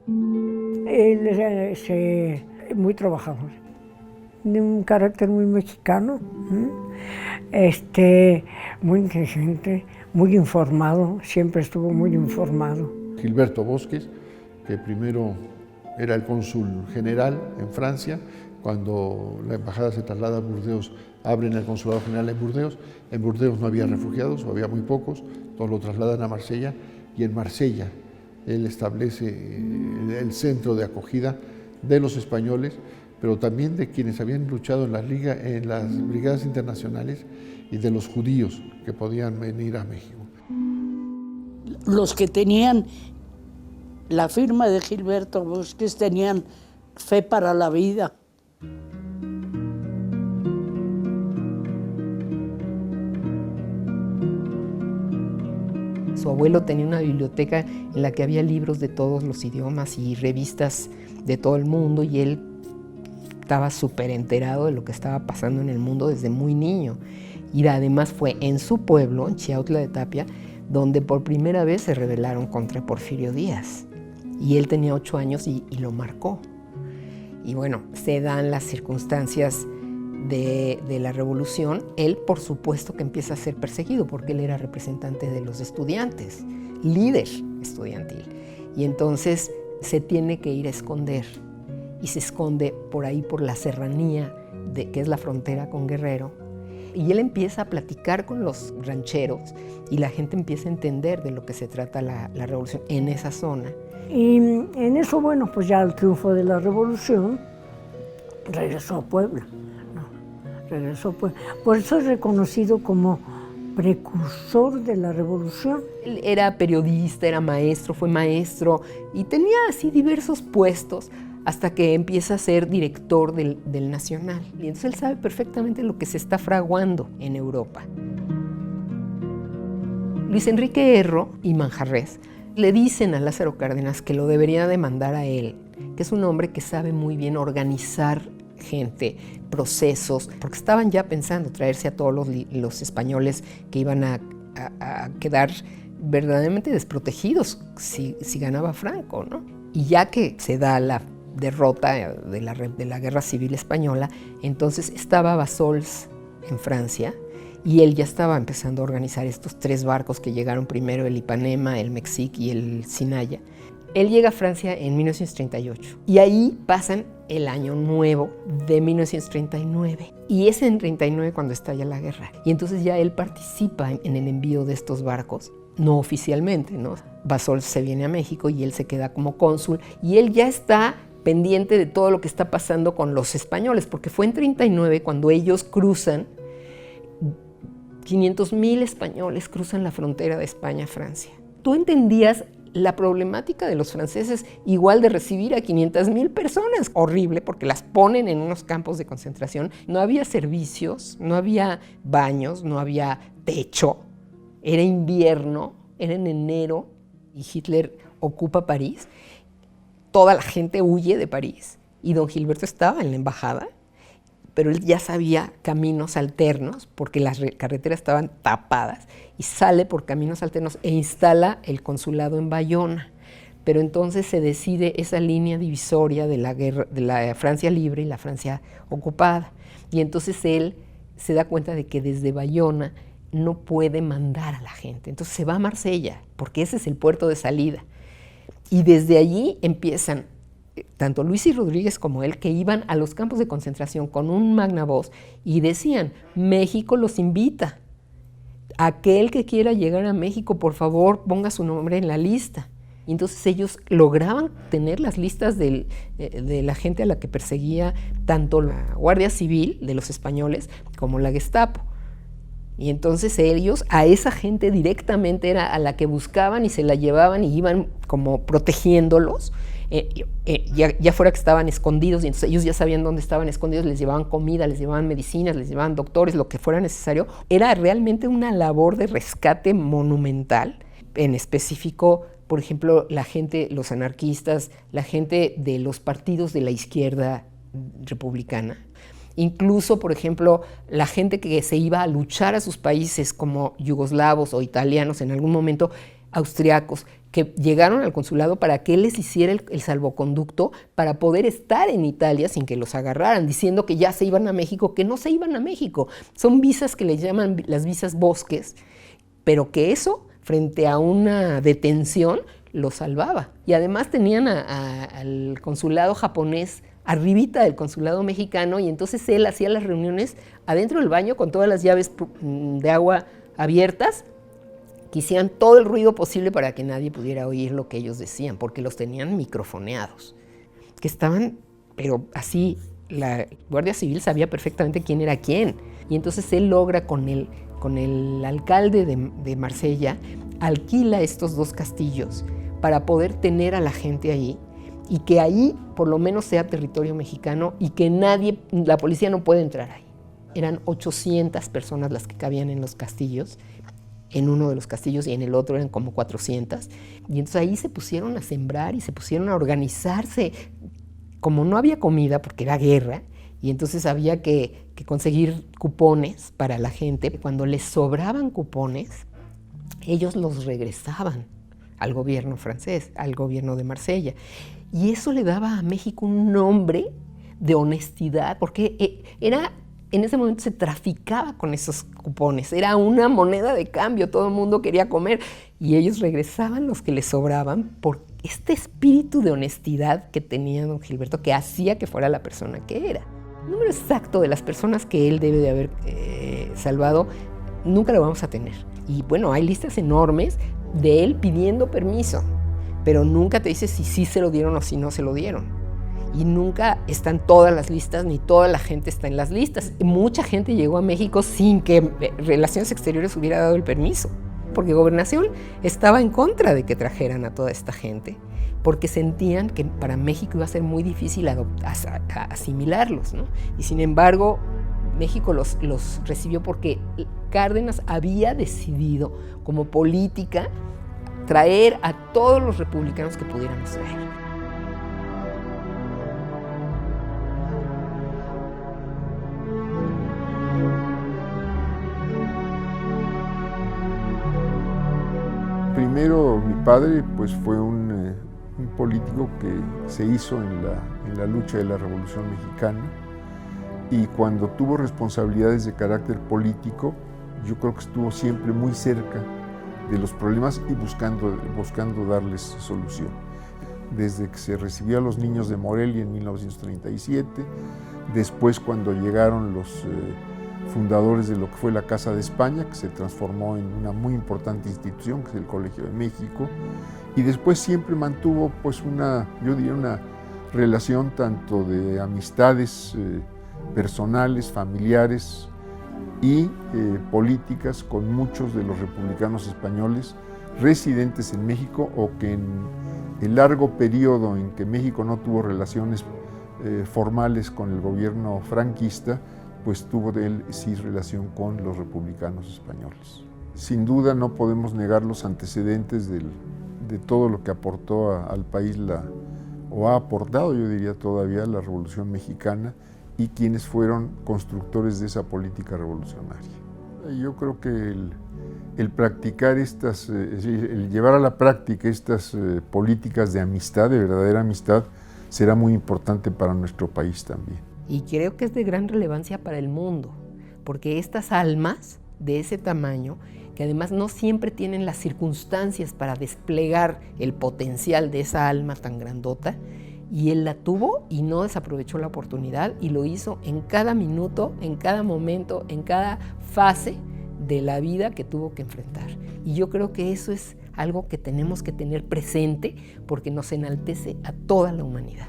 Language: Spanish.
Él muy trabajador, de un carácter muy mexicano, muy inteligente, muy informado, siempre estuvo muy informado. Gilberto Bosques, que primero era el cónsul general en Francia, cuando la embajada se traslada a Burdeos, abren el consulado general en Burdeos. En Burdeos no había refugiados, o había muy pocos, todos lo trasladan a Marsella, y en Marsella él establece el centro de acogida de los españoles, pero también de quienes habían luchado en las brigadas internacionales y de los judíos que podían venir a México. Los que tenían la firma de Gilberto Bosques tenían fe para la vida. Su abuelo tenía una biblioteca en la que había libros de todos los idiomas y revistas de todo el mundo, y él estaba súper enterado de lo que estaba pasando en el mundo desde muy niño. Y además fue en su pueblo, en Chiautla de Tapia, donde por primera vez se rebelaron contra Porfirio Díaz. Y él tenía 8 años y lo marcó. Y bueno, se dan las circunstancias de la revolución. Él, por supuesto, que empieza a ser perseguido porque él era representante de los estudiantes, líder estudiantil. Y entonces se tiene que ir a esconder. Y se esconde por ahí, por la serranía, que es la frontera con Guerrero. Y él empieza a platicar con los rancheros y la gente empieza a entender de lo que se trata la revolución en esa zona. Y en eso, bueno, pues ya al triunfo de la revolución, regresó a Puebla. Regresó a Puebla. Por eso es reconocido como precursor de la revolución. Él era periodista, era maestro, fue maestro y tenía así diversos puestos, hasta que empieza a ser director del Nacional. Y entonces él sabe perfectamente lo que se está fraguando en Europa. Luis Enrique Erro y Manjarrés le dicen a Lázaro Cárdenas que lo debería demandar a él, que es un hombre que sabe muy bien organizar gente, procesos, porque estaban ya pensando traerse a todos los españoles que iban a quedar verdaderamente desprotegidos si ganaba Franco, ¿no? Y ya que se da la derrota de la Guerra Civil Española, entonces estaba Bassols en Francia y él ya estaba empezando a organizar estos 3 barcos que llegaron primero, el Ipanema, el Mexic y el Sinaya. Él llega a Francia en 1938 y ahí pasan el año nuevo de 1939 y es en 39 cuando estalla la guerra, y entonces ya él participa en el envío de estos barcos, no oficialmente, ¿no? Bassols se viene a México y él se queda como cónsul y él ya está pendiente de todo lo que está pasando con los españoles, porque fue en 39 cuando ellos cruzan, 500,000 españoles cruzan la frontera de España a Francia. Tú entendías la problemática de los franceses igual de recibir a 500,000 personas. Horrible, porque las ponen en unos campos de concentración. No había servicios, no había baños, no había techo. Era invierno, era en enero y Hitler ocupa París. Toda la gente huye de París y don Gilberto estaba en la embajada, pero él ya sabía caminos alternos porque las carreteras estaban tapadas y sale por caminos alternos e instala el consulado en Bayona. Pero entonces se decide esa línea divisoria de la Francia libre y la Francia ocupada. Y entonces él se da cuenta de que desde Bayona no puede mandar a la gente. Entonces se va a Marsella, porque ese es el puerto de salida. Y desde allí empiezan tanto Luis y Rodríguez como él, que iban a los campos de concentración con un magnavoz y decían: México los invita. Aquel que quiera llegar a México, por favor, ponga su nombre en la lista. Y entonces ellos lograban tener las listas de la gente a la que perseguía tanto la Guardia Civil de los españoles como la Gestapo. Y entonces ellos a esa gente directamente era a la que buscaban y se la llevaban y iban como protegiéndolos, ya fuera que estaban escondidos, y entonces ellos ya sabían dónde estaban escondidos, les llevaban comida, les llevaban medicinas, les llevaban doctores, lo que fuera necesario. Era realmente una labor de rescate monumental. En específico, por ejemplo, la gente, los anarquistas, la gente de los partidos de la izquierda republicana. Incluso, por ejemplo, la gente que se iba a luchar a sus países como yugoslavos o italianos en algún momento, austriacos que llegaron al consulado para que él les hiciera el salvoconducto para poder estar en Italia sin que los agarraran, diciendo que ya se iban a México, que no se iban a México. Son visas que le llaman las visas bosques, pero que eso, frente a una detención, lo salvaba. Y además tenían al consulado japonés arribita del consulado mexicano, y entonces él hacía las reuniones adentro del baño con todas las llaves de agua abiertas, que hicieran todo el ruido posible para que nadie pudiera oír lo que ellos decían, porque los tenían microfoneados, que estaban, pero así, la Guardia Civil sabía perfectamente quién era quién, y entonces él logra con el alcalde de Marsella, alquila estos 2 castillos para poder tener a la gente ahí, y que ahí por lo menos sea territorio mexicano y que la policía no puede entrar ahí. Eran 800 personas las que cabían en los castillos, en uno de los castillos, y en el otro eran como 400. Y entonces ahí se pusieron a sembrar y se pusieron a organizarse. Como no había comida, porque era guerra, y entonces había que conseguir cupones para la gente. Cuando les sobraban cupones, ellos los regresaban al gobierno francés, al gobierno de Marsella. Y eso le daba a México un nombre de honestidad, porque en ese momento se traficaba con esos cupones, era una moneda de cambio, todo el mundo quería comer, y ellos regresaban los que les sobraban por este espíritu de honestidad que tenía don Gilberto, que hacía que fuera la persona que era. El número exacto de las personas que él debe de haber salvado nunca lo vamos a tener. Y bueno, hay listas enormes de él pidiendo permiso, pero nunca te dice si sí se lo dieron o si no se lo dieron. Y nunca están todas las listas, ni toda la gente está en las listas. Mucha gente llegó a México sin que Relaciones Exteriores hubiera dado el permiso, porque Gobernación estaba en contra de que trajeran a toda esta gente, porque sentían que para México iba a ser muy difícil asimilarlos, ¿no? Y sin embargo, México los recibió porque Cárdenas había decidido, como política, traer a todos los republicanos que pudiéramos traer. Primero, mi padre pues, fue un político que se hizo en la lucha de la Revolución Mexicana, y cuando tuvo responsabilidades de carácter político, yo creo que estuvo siempre muy cerca de los problemas y buscando darles solución. Desde que se recibió a los niños de Morelia en 1937, después cuando llegaron los fundadores de lo que fue la Casa de España, que se transformó en una muy importante institución, que es el Colegio de México, y después siempre mantuvo pues una relación tanto de amistades personales, familiares y políticas con muchos de los republicanos españoles residentes en México, o que en el largo periodo en que México no tuvo relaciones formales con el gobierno franquista, pues tuvo él sí relación con los republicanos españoles. Sin duda no podemos negar los antecedentes de todo lo que aportó al país o ha aportado, yo diría todavía, la Revolución Mexicana, y quienes fueron constructores de esa política revolucionaria. Yo creo que el practicar el llevar a la práctica estas políticas de amistad, de verdadera amistad, será muy importante para nuestro país también. Y creo que es de gran relevancia para el mundo, porque estas almas de ese tamaño, que además no siempre tienen las circunstancias para desplegar el potencial de esa alma tan grandota, y él la tuvo y no desaprovechó la oportunidad, y lo hizo en cada minuto, en cada momento, en cada fase de la vida que tuvo que enfrentar. Y yo creo que eso es algo que tenemos que tener presente, porque nos enaltece a toda la humanidad.